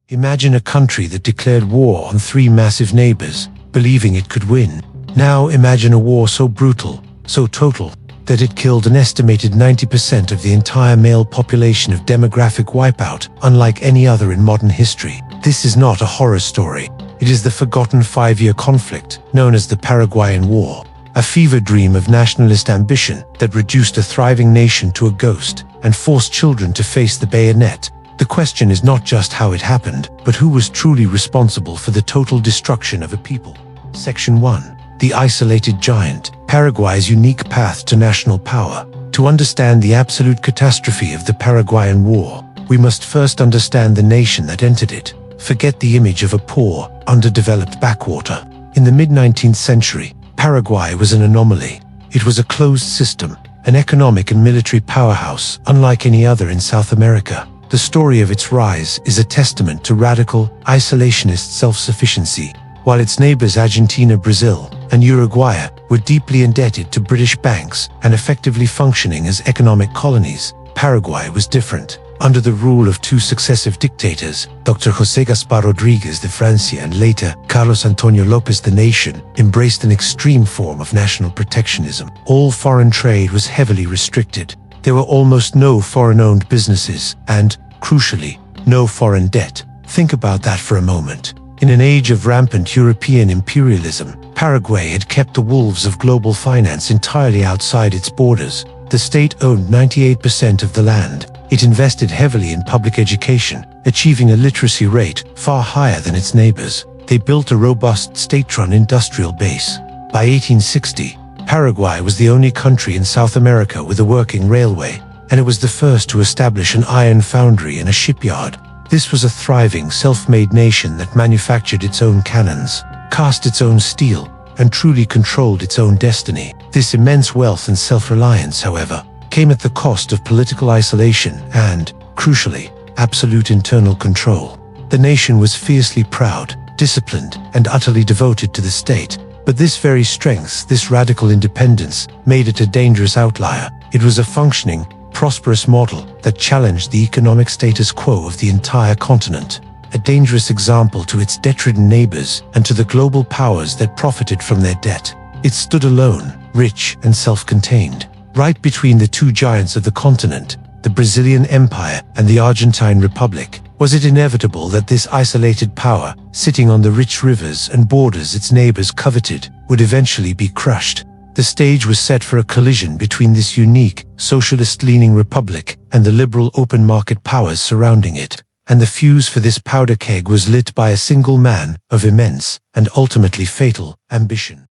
Imagine a country that declared war on three massive neighbors, believing it could win. Now imagine a war so brutal, so total, that it killed an estimated 90% of the entire male population of demographic wipeout, unlike any other in modern history. This is not a horror story. It is the forgotten 5-year conflict, known as the Paraguayan War, a fever dream of nationalist ambition that reduced a thriving nation to a ghost and forced children to face the bayonet. The question is not just how it happened, but who was truly responsible for the total destruction of a people. Section 1. The Isolated Giant, Paraguay's unique path to national power. To understand the absolute catastrophe of the Paraguayan War, we must first understand the nation that entered it. Forget the image of a poor, underdeveloped backwater. In the mid-19th century, Paraguay was an anomaly. It was a closed system, an economic and military powerhouse unlike any other in South America. The story of its rise is a testament to radical, isolationist self-sufficiency. While its neighbors Argentina, Brazil, and Uruguay were deeply indebted to British banks and effectively functioning as economic colonies, Paraguay was different. Under the rule of two successive dictators, Dr. José Gaspar Rodríguez de Francia and later Carlos Antonio López, the nation embraced an extreme form of national protectionism. All foreign trade was heavily restricted. There were almost no foreign-owned businesses and, crucially, no foreign debt. Think about that for a moment. In an age of rampant European imperialism, Paraguay had kept the wolves of global finance entirely outside its borders. The state owned 98% of the land. It invested heavily in public education, achieving a literacy rate far higher than its neighbors. They built a robust state-run industrial base. By 1860, Paraguay was the only country in South America with a working railway, and it was the first to establish an iron foundry and a shipyard. This was a thriving, self-made nation that manufactured its own cannons, cast its own steel, and truly controlled its own destiny. This immense wealth and self-reliance, however, came at the cost of political isolation and, crucially, absolute internal control. The nation was fiercely proud, disciplined, and utterly devoted to the state. But this very strength, this radical independence, made it a dangerous outlier. It was a functioning, prosperous model that challenged the economic status quo of the entire continent. A dangerous example to its debt-ridden neighbors and to the global powers that profited from their debt. It stood alone, rich and self-contained, right between the two giants of the continent, the Brazilian Empire and the Argentine Republic. Was it inevitable that this isolated power, sitting on the rich rivers and borders its neighbors coveted, would eventually be crushed? The stage was set for a collision between this unique, socialist-leaning republic and the liberal open market powers surrounding it. And the fuse for this powder keg was lit by a single man of immense and ultimately fatal ambition.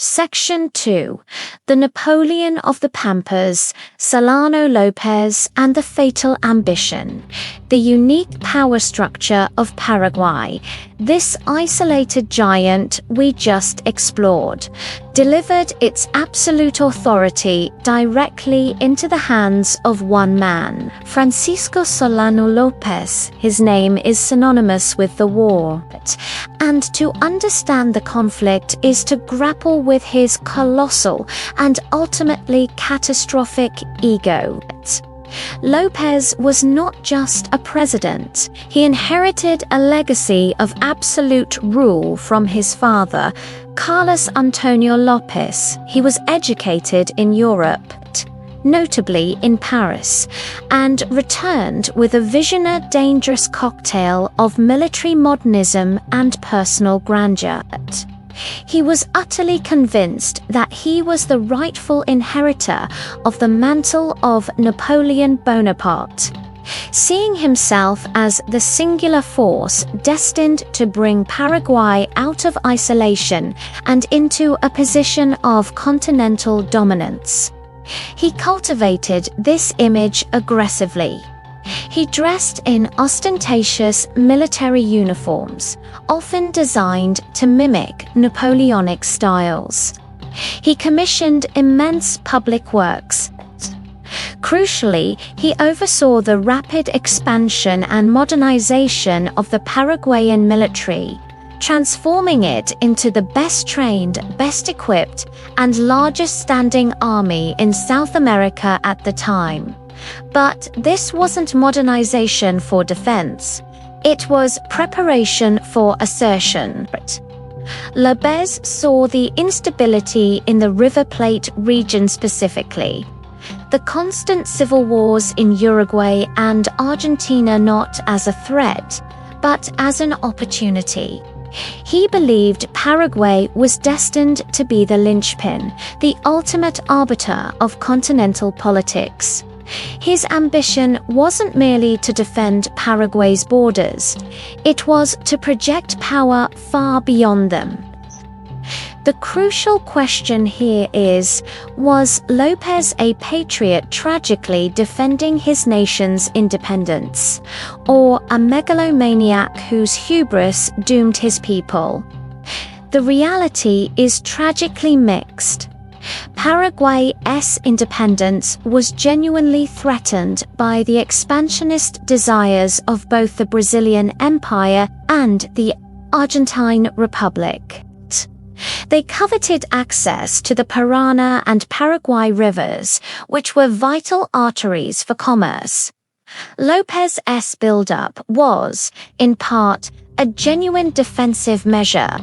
Section 2. The Napoleon of the Pampas, Solano López, and the Fatal Ambition. The unique power structure of Paraguay. This isolated giant we just explored delivered its absolute authority directly into the hands of one man, Francisco Solano López. His name is synonymous with the war. And to understand the conflict is to grapple with his colossal and ultimately catastrophic ego. López was not just a president. He inherited a legacy of absolute rule from his father, Carlos Antonio López. He was educated in Europe, notably in Paris, and returned with a visionary, dangerous cocktail of military modernism and personal grandeur. He was utterly convinced that he was the rightful inheritor of the mantle of Napoleon Bonaparte, seeing himself as the singular force destined to bring Paraguay out of isolation and into a position of continental dominance. He cultivated this image aggressively. He dressed in ostentatious military uniforms, often designed to mimic Napoleonic styles. He commissioned immense public works. Crucially, he oversaw the rapid expansion and modernization of the Paraguayan military, transforming it into the best-trained, best-equipped, and largest-standing army in South America at the time. But this wasn't modernization for defense. It was preparation for assertion. López saw the instability in the River Plate region specifically, the constant civil wars in Uruguay and Argentina not as a threat, but as an opportunity. He believed Paraguay was destined to be the linchpin, the ultimate arbiter of continental politics. His ambition wasn't merely to defend Paraguay's borders, it was to project power far beyond them. The crucial question here is, was López a patriot tragically defending his nation's independence, or a megalomaniac whose hubris doomed his people? The reality is tragically mixed. Paraguay's independence was genuinely threatened by the expansionist desires of both the Brazilian Empire and the Argentine Republic. They coveted access to the Parana and Paraguay rivers, which were vital arteries for commerce. López's build-up was, in part, a genuine defensive measure.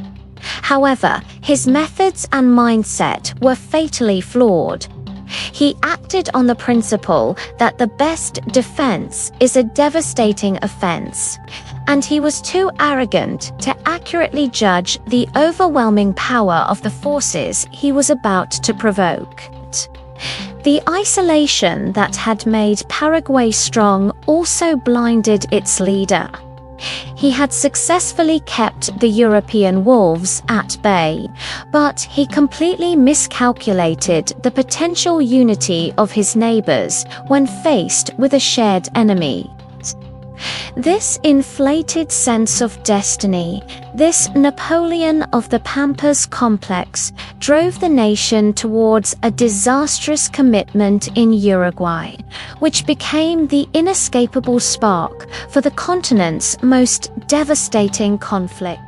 However, his methods and mindset were fatally flawed. He acted on the principle that the best defense is a devastating offense, and he was too arrogant to accurately judge the overwhelming power of the forces he was about to provoke. The isolation that had made Paraguay strong also blinded its leader. He had successfully kept the European wolves at bay, but he completely miscalculated the potential unity of his neighbors when faced with a shared enemy. This inflated sense of destiny, this Napoleon of the Pampas complex, drove the nation towards a disastrous commitment in Uruguay, which became the inescapable spark for the continent's most devastating conflict.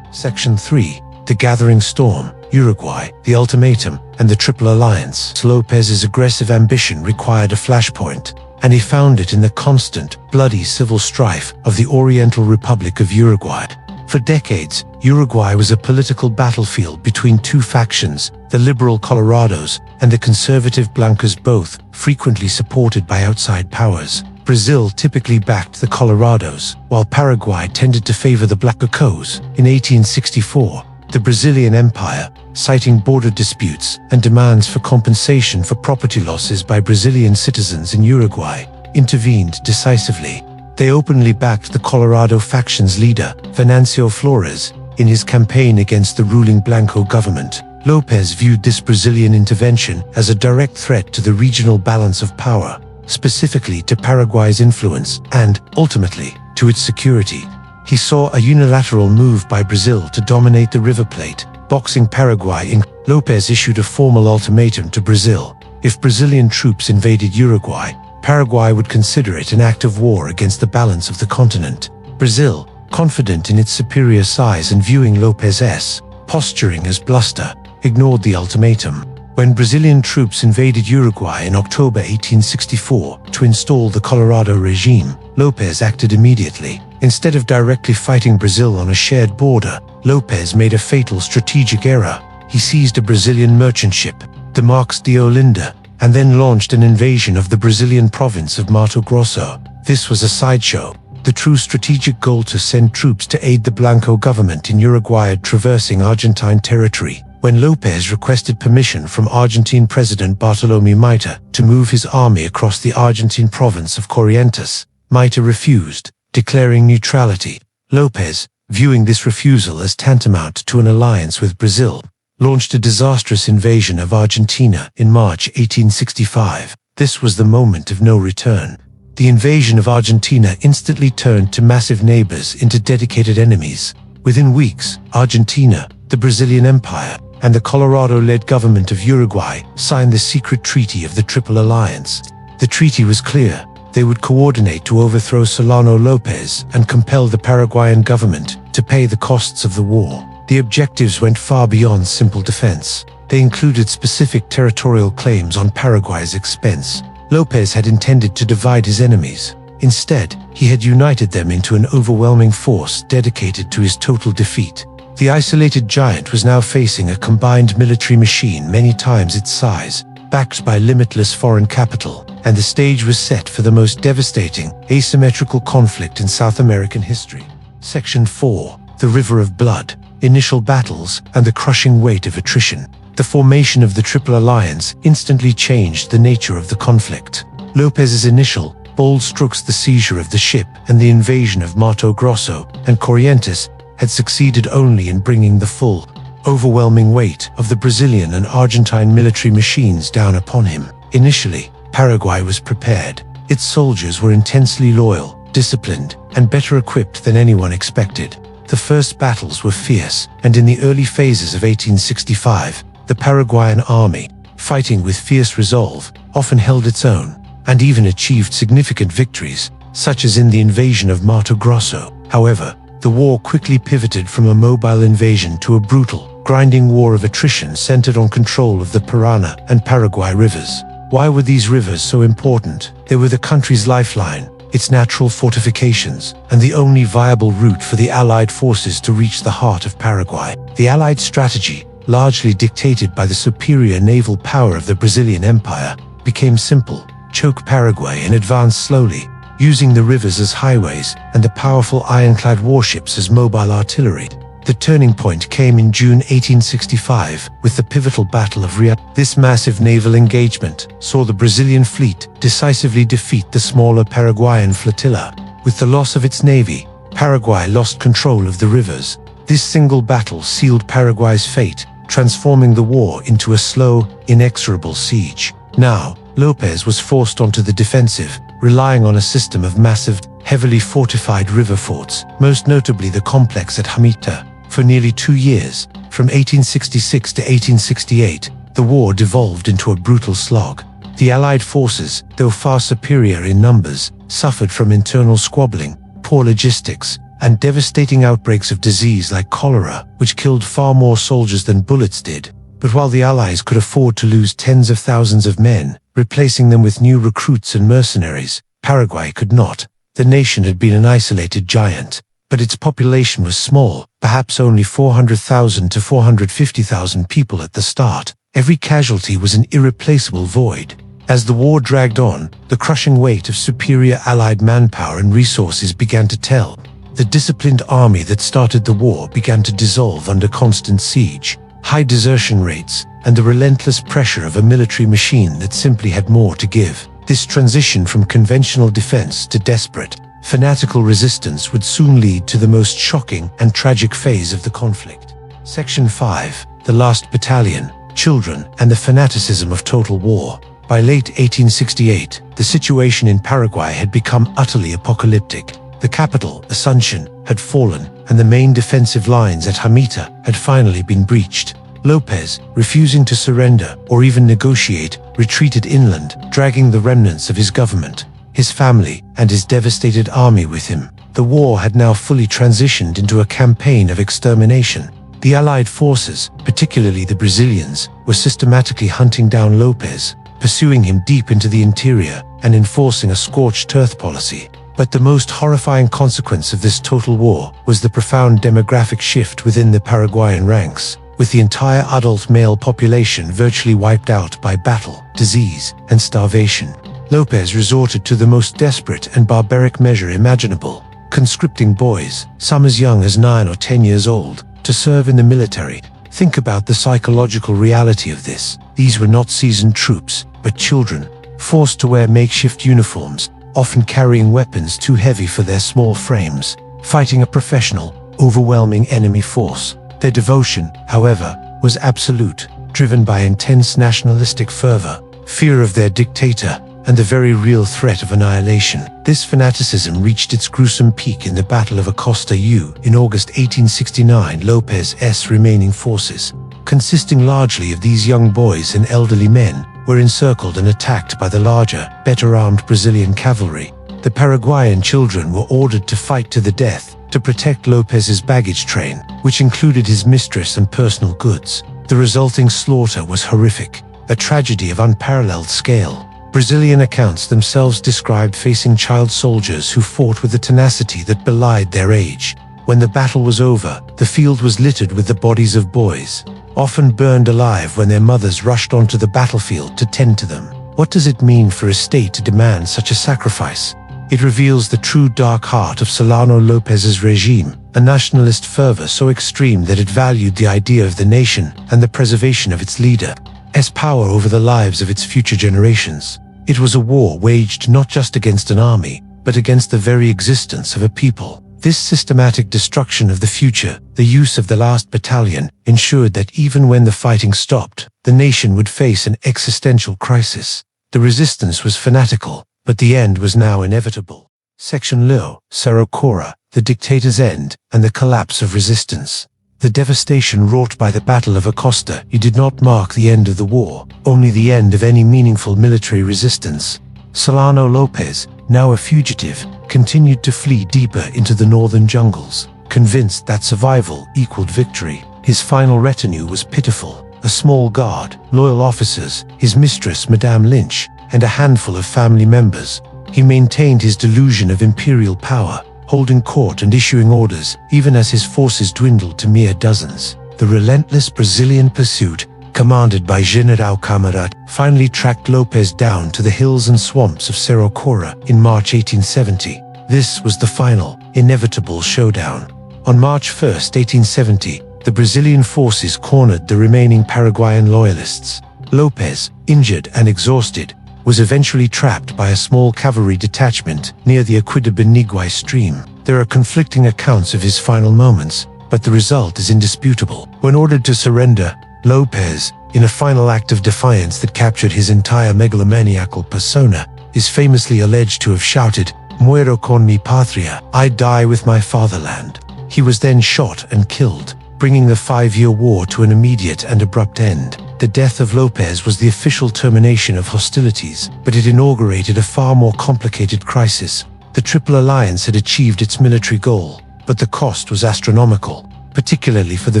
Section 3. The Gathering Storm, Uruguay, the Ultimatum, and the Triple Alliance. López's aggressive ambition required a flashpoint, and he found it in the constant, bloody civil strife of the Oriental Republic of Uruguay. For decades, Uruguay was a political battlefield between two factions, the liberal Colorados and the conservative Blancos, both frequently supported by outside powers. Brazil typically backed the Colorados, while Paraguay tended to favor the Blancos. In 1864, the Brazilian Empire, citing border disputes and demands for compensation for property losses by Brazilian citizens in Uruguay, intervened decisively. They openly backed the Colorado faction's leader, Venancio Flores, in his campaign against the ruling Blanco government. López viewed this Brazilian intervention as a direct threat to the regional balance of power, specifically to Paraguay's influence and, ultimately, to its security. He saw a unilateral move by Brazil to dominate the River Plate, boxing Paraguay in. López issued a formal ultimatum to Brazil. If Brazilian troops invaded Uruguay, Paraguay would consider it an act of war against the balance of the continent. Brazil, confident in its superior size and viewing López's posturing as bluster, ignored the ultimatum. When Brazilian troops invaded Uruguay in October 1864 to install the Colorado regime, López acted immediately. Instead of directly fighting Brazil on a shared border, López made a fatal strategic error. He seized a Brazilian merchant ship, the Marques de Olinda, and then launched an invasion of the Brazilian province of Mato Grosso. This was a sideshow. The true strategic goal to send troops to aid the Blanco government in Uruguay traversing Argentine territory. When López requested permission from Argentine President Bartolomé Mitre to move his army across the Argentine province of Corrientes, Mitre refused, declaring neutrality. López, viewing this refusal as tantamount to an alliance with Brazil, launched a disastrous invasion of Argentina in March 1865. This was the moment of no return. The invasion of Argentina instantly turned two massive neighbors into dedicated enemies. Within weeks, Argentina, the Brazilian Empire, and the Colorado-led government of Uruguay signed the secret treaty of the Triple Alliance. The treaty was clear. They would coordinate to overthrow Solano López and compel the Paraguayan government to pay the costs of the war. The objectives went far beyond simple defense. They included specific territorial claims on Paraguay's expense. López had intended to divide his enemies. Instead, he had united them into an overwhelming force dedicated to his total defeat. The isolated giant was now facing a combined military machine many times its size, backed by limitless foreign capital, and the stage was set for the most devastating, asymmetrical conflict in South American history. Section 4. The River of Blood, Initial Battles, and the Crushing Weight of Attrition. The formation of the Triple Alliance instantly changed the nature of the conflict. López's initial, bold strokes, the seizure of the ship and the invasion of Mato Grosso and Corrientes, had succeeded only in bringing the full, overwhelming weight of the Brazilian and Argentine military machines down upon him. Initially, Paraguay was prepared. Its soldiers were intensely loyal, disciplined, and better equipped than anyone expected. The first battles were fierce, and in the early phases of 1865, the Paraguayan army, fighting with fierce resolve, often held its own, and even achieved significant victories, such as in the invasion of Mato Grosso. However, the war quickly pivoted from a mobile invasion to a brutal, grinding war of attrition centered on control of the Parana and Paraguay rivers. Why were these rivers so important? They were the country's lifeline, its natural fortifications, and the only viable route for the Allied forces to reach the heart of Paraguay. The Allied strategy, largely dictated by the superior naval power of the Brazilian Empire, became simple: choke Paraguay and advance slowly, using the rivers as highways and the powerful ironclad warships as mobile artillery. The turning point came in June 1865 with the pivotal Battle of Rio. This massive naval engagement saw the Brazilian fleet decisively defeat the smaller Paraguayan flotilla. With the loss of its navy, Paraguay lost control of the rivers. This single battle sealed Paraguay's fate, transforming the war into a slow, inexorable siege. Now, López was forced onto the defensive, relying on a system of massive, heavily fortified river forts, most notably the complex at Jamita. For nearly 2 years, from 1866 to 1868, the war devolved into a brutal slog. The Allied forces, though far superior in numbers, suffered from internal squabbling, poor logistics, and devastating outbreaks of disease like cholera, which killed far more soldiers than bullets did. But while the Allies could afford to lose tens of thousands of men, replacing them with new recruits and mercenaries, Paraguay could not. The nation had been an isolated giant, but its population was small, perhaps only 400,000 to 450,000 people at the start. Every casualty was an irreplaceable void. As the war dragged on, the crushing weight of superior Allied manpower and resources began to tell. The disciplined army that started the war began to dissolve under constant siege, high desertion rates, and the relentless pressure of a military machine that simply had more to give. This transition from conventional defense to desperate, fanatical resistance would soon lead to the most shocking and tragic phase of the conflict. Section 5. The Last Battalion, Children, and the Fanaticism of Total War. By late 1868, the situation in Paraguay had become utterly apocalyptic. The capital, Asuncion, had fallen, and the main defensive lines at Jamita had finally been breached. López, refusing to surrender or even negotiate, retreated inland, dragging the remnants of his government, his family, and his devastated army with him. The war had now fully transitioned into a campaign of extermination. The Allied forces, particularly the Brazilians, were systematically hunting down López, pursuing him deep into the interior and enforcing a scorched earth policy. But the most horrifying consequence of this total war was the profound demographic shift within the Paraguayan ranks. With the entire adult male population virtually wiped out by battle, disease, and starvation, López resorted to the most desperate and barbaric measure imaginable: conscripting boys, some as young as 9 or 10 years old, to serve in the military. Think about the psychological reality of this. These were not seasoned troops, but children, forced to wear makeshift uniforms, often carrying weapons too heavy for their small frames, fighting a professional, overwhelming enemy force. Their devotion, however, was absolute, driven by intense nationalistic fervor, fear of their dictator, and the very real threat of annihilation. This fanaticism reached its gruesome peak in the Battle of Acosta U in August 1869. López's remaining forces, consisting largely of these young boys and elderly men, were encircled and attacked by the larger, better-armed Brazilian cavalry. The Paraguayan children were ordered to fight to the death to protect López's baggage train, which included his mistress and personal goods. The resulting slaughter was horrific, a tragedy of unparalleled scale. Brazilian accounts themselves described facing child soldiers who fought with a tenacity that belied their age. When the battle was over, the field was littered with the bodies of boys, often burned alive when their mothers rushed onto the battlefield to tend to them. What does it mean for a state to demand such a sacrifice? It reveals the true dark heart of Solano López's regime, a nationalist fervor so extreme that it valued the idea of the nation and the preservation of its leader's power over the lives of its future generations. It was a war waged not just against an army, but against the very existence of a people. This systematic destruction of the future, the use of the last battalion, ensured that even when the fighting stopped, the nation would face an existential crisis. The resistance was fanatical, but the end was now inevitable. Section Lo, Cerro Cora, the dictator's end, and the collapse of resistance. The devastation wrought by the Battle of Acosta did not mark the end of the war, only the end of any meaningful military resistance. Solano López, now a fugitive, continued to flee deeper into the northern jungles, convinced that survival equaled victory. His final retinue was pitiful: a small guard, loyal officers, his mistress Madame Lynch, and a handful of family members. He maintained his delusion of imperial power, holding court and issuing orders, even as his forces dwindled to mere dozens. The relentless Brazilian pursuit, commanded by General Camarat, finally tracked López down to the hills and swamps of Cerro Cora in March 1870. This was the final, inevitable showdown. On March 1, 1870, the Brazilian forces cornered the remaining Paraguayan loyalists. López, injured and exhausted, was eventually trapped by a small cavalry detachment near the Aquida Beniguay stream. There are conflicting accounts of his final moments, but the result is indisputable. When ordered to surrender, López, in a final act of defiance that captured his entire megalomaniacal persona, is famously alleged to have shouted, "Muero con mi patria," I die with my fatherland. He was then shot and killed, bringing the 5-year war to an immediate and abrupt end. The death of López was the official termination of hostilities, but it inaugurated a far more complicated crisis. The Triple Alliance had achieved its military goal, but the cost was astronomical, particularly for the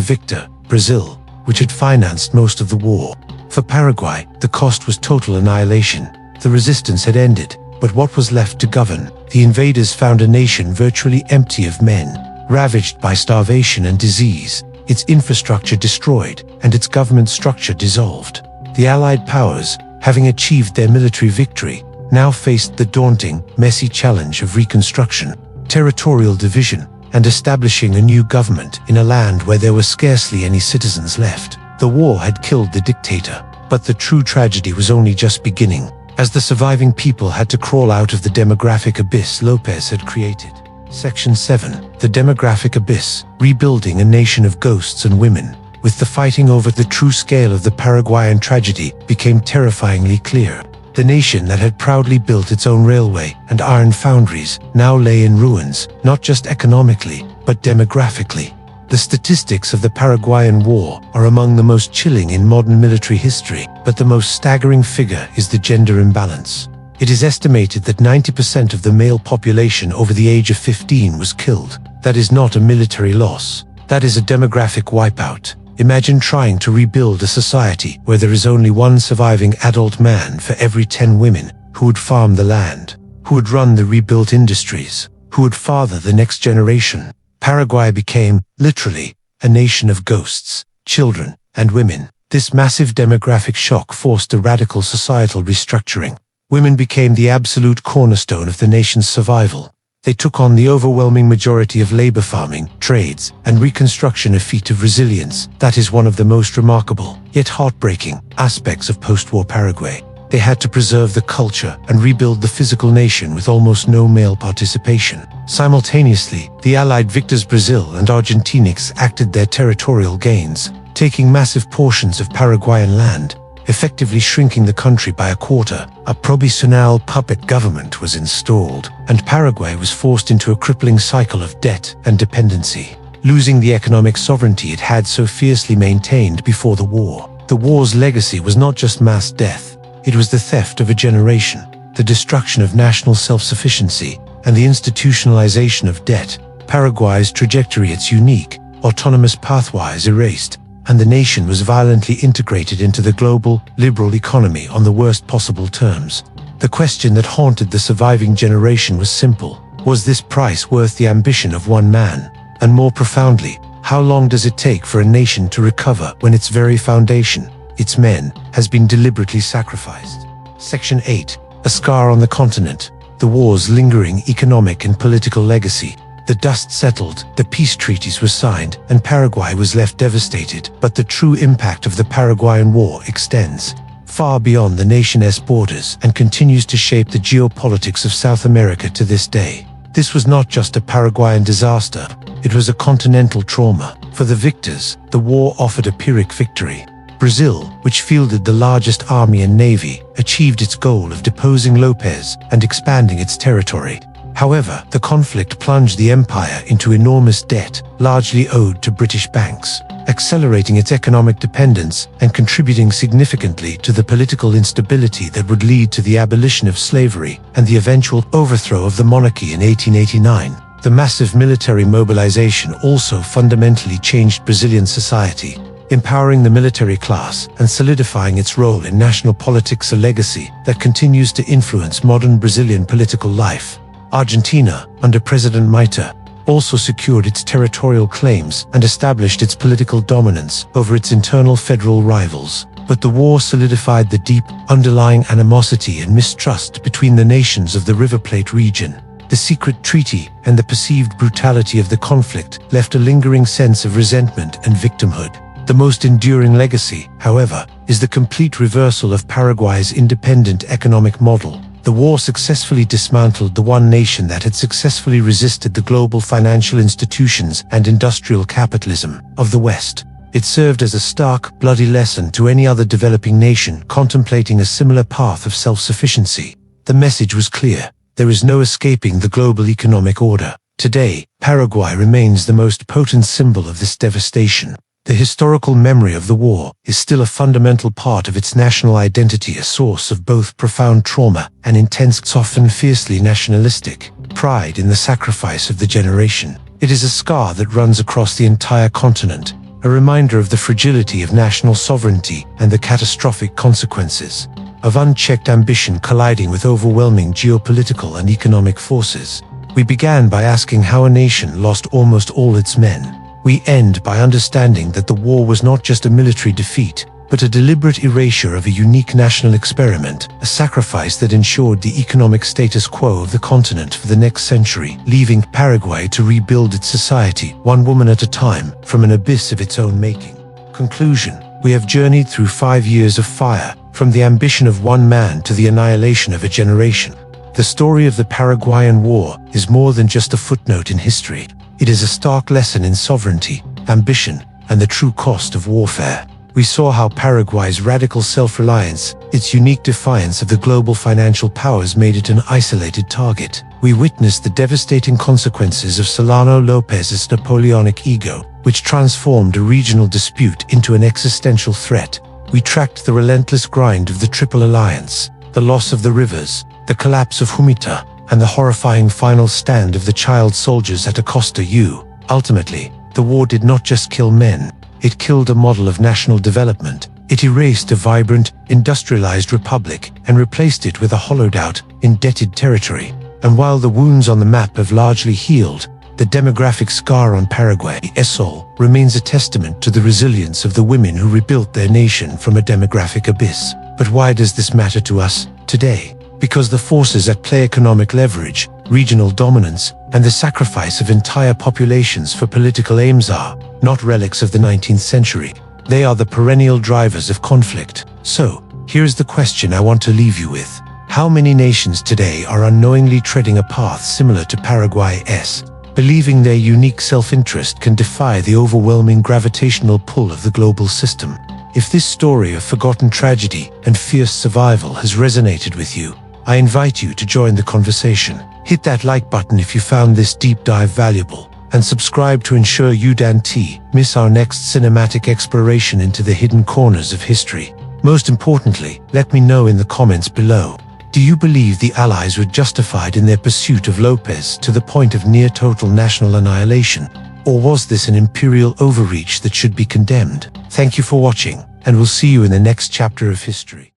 victor, Brazil, which had financed most of the war. For Paraguay, the cost was total annihilation. The resistance had ended, but what was left to govern? The invaders found a nation virtually empty of men, ravaged by starvation and disease, its infrastructure destroyed, and its government structure dissolved. The Allied powers, having achieved their military victory, now faced the daunting, messy challenge of reconstruction, territorial division, and establishing a new government in a land where there were scarcely any citizens left. The war had killed the dictator, but the true tragedy was only just beginning, as the surviving people had to crawl out of the demographic abyss López had created. Section 7. The Demographic Abyss, Rebuilding a Nation of Ghosts and Women. With the fighting over the true scale of the Paraguayan tragedy became terrifyingly clear. The nation that had proudly built its own railway and iron foundries now lay in ruins, not just economically, but demographically. The statistics of the Paraguayan War are among the most chilling in modern military history, but the most staggering figure is the gender imbalance. It is estimated that 90% of the male population over the age of 15 was killed. That is not a military loss. That is a demographic wipeout. Imagine trying to rebuild a society where there is only one surviving adult man for every 10 women who would farm the land, who would run the rebuilt industries, who would father the next generation. Paraguay became, literally, a nation of ghosts, children, and women. This massive demographic shock forced a radical societal restructuring. Women became the absolute cornerstone of the nation's survival. They took on the overwhelming majority of labor farming, trades, and reconstruction, a feat of resilience that is one of the most remarkable, yet heartbreaking, aspects of post-war Paraguay. They had to preserve the culture and rebuild the physical nation with almost no male participation. Simultaneously, the Allied victors Brazil and Argentina acted their territorial gains, taking massive portions of Paraguayan land, effectively shrinking the country by a quarter. A provisional puppet government was installed, and Paraguay was forced into a crippling cycle of debt and dependency, losing the economic sovereignty it had so fiercely maintained before the war. The war's legacy was not just mass death, it was the theft of a generation, the destruction of national self-sufficiency, and the institutionalization of debt. Paraguay's trajectory, its unique, autonomous pathways erased, and the nation was violently integrated into the global, liberal economy on the worst possible terms. The question that haunted the surviving generation was simple. Was this price worth the ambition of one man? And more profoundly, how long does it take for a nation to recover when its very foundation, its men, has been deliberately sacrificed? Section 8. A scar on the continent. The war's lingering economic and political legacy. The dust settled, the peace treaties were signed, and Paraguay was left devastated, but the true impact of the Paraguayan War extends far beyond the nation's borders and continues to shape the geopolitics of South America to this day. This was not just a Paraguayan disaster, it was a continental trauma. For the victors, the war offered a Pyrrhic victory. Brazil, which fielded the largest army and navy, achieved its goal of deposing López and expanding its territory. However, the conflict plunged the empire into enormous debt, largely owed to British banks, accelerating its economic dependence and contributing significantly to the political instability that would lead to the abolition of slavery and the eventual overthrow of the monarchy in 1889. The massive military mobilization also fundamentally changed Brazilian society, empowering the military class and solidifying its role in national politics, a legacy that continues to influence modern Brazilian political life. Argentina, under President Mitre, also secured its territorial claims and established its political dominance over its internal federal rivals. But the war solidified the deep, underlying animosity and mistrust between the nations of the River Plate region. The secret treaty and the perceived brutality of the conflict left a lingering sense of resentment and victimhood. The most enduring legacy, however, is the complete reversal of Paraguay's independent economic model. The war successfully dismantled the one nation that had successfully resisted the global financial institutions and industrial capitalism of the West. It served as a stark, bloody lesson to any other developing nation contemplating a similar path of self-sufficiency. The message was clear: there is no escaping the global economic order. Today, Paraguay remains the most potent symbol of this devastation. The historical memory of the war is still a fundamental part of its national identity, a source of both profound trauma and intense, often fiercely nationalistic pride in the sacrifice of the generation. It is a scar that runs across the entire continent, a reminder of the fragility of national sovereignty and the catastrophic consequences of unchecked ambition colliding with overwhelming geopolitical and economic forces. We began by asking how a nation lost almost all its men. We end by understanding that the war was not just a military defeat, but a deliberate erasure of a unique national experiment, a sacrifice that ensured the economic status quo of the continent for the next century, leaving Paraguay to rebuild its society, one woman at a time, from an abyss of its own making. Conclusion: we have journeyed through 5 years of fire, from the ambition of one man to the annihilation of a generation. The story of the Paraguayan War is more than just a footnote in history. It is a stark lesson in sovereignty, ambition, and the true cost of warfare. We saw how Paraguay's radical self-reliance, its unique defiance of the global financial powers, made it an isolated target. We witnessed the devastating consequences of Solano López's Napoleonic ego, which transformed a regional dispute into an existential threat. We tracked the relentless grind of the Triple Alliance, the loss of the rivers, the collapse of Humita, and the horrifying final stand of the child soldiers at Acosta U. Ultimately, the war did not just kill men, it killed a model of national development. It erased a vibrant, industrialized republic and replaced it with a hollowed-out, indebted territory. And while the wounds on the map have largely healed, the demographic scar on Paraguay's soul remains a testament to the resilience of the women who rebuilt their nation from a demographic abyss. But why does this matter to us today? Because the forces at play, economic leverage, regional dominance, and the sacrifice of entire populations for political aims, are not relics of the 19th century. They are the perennial drivers of conflict. So, here's the question I want to leave you with. How many nations today are unknowingly treading a path similar to Paraguay's, believing their unique self-interest can defy the overwhelming gravitational pull of the global system? If this story of forgotten tragedy and fierce survival has resonated with you, I invite you to join the conversation. Hit that like button if you found this deep dive valuable, and subscribe to ensure you don't miss our next cinematic exploration into the hidden corners of history. Most importantly, let me know in the comments below. Do you believe the Allies were justified in their pursuit of López to the point of near total national annihilation? Or was this an imperial overreach that should be condemned? Thank you for watching, and we'll see you in the next chapter of history.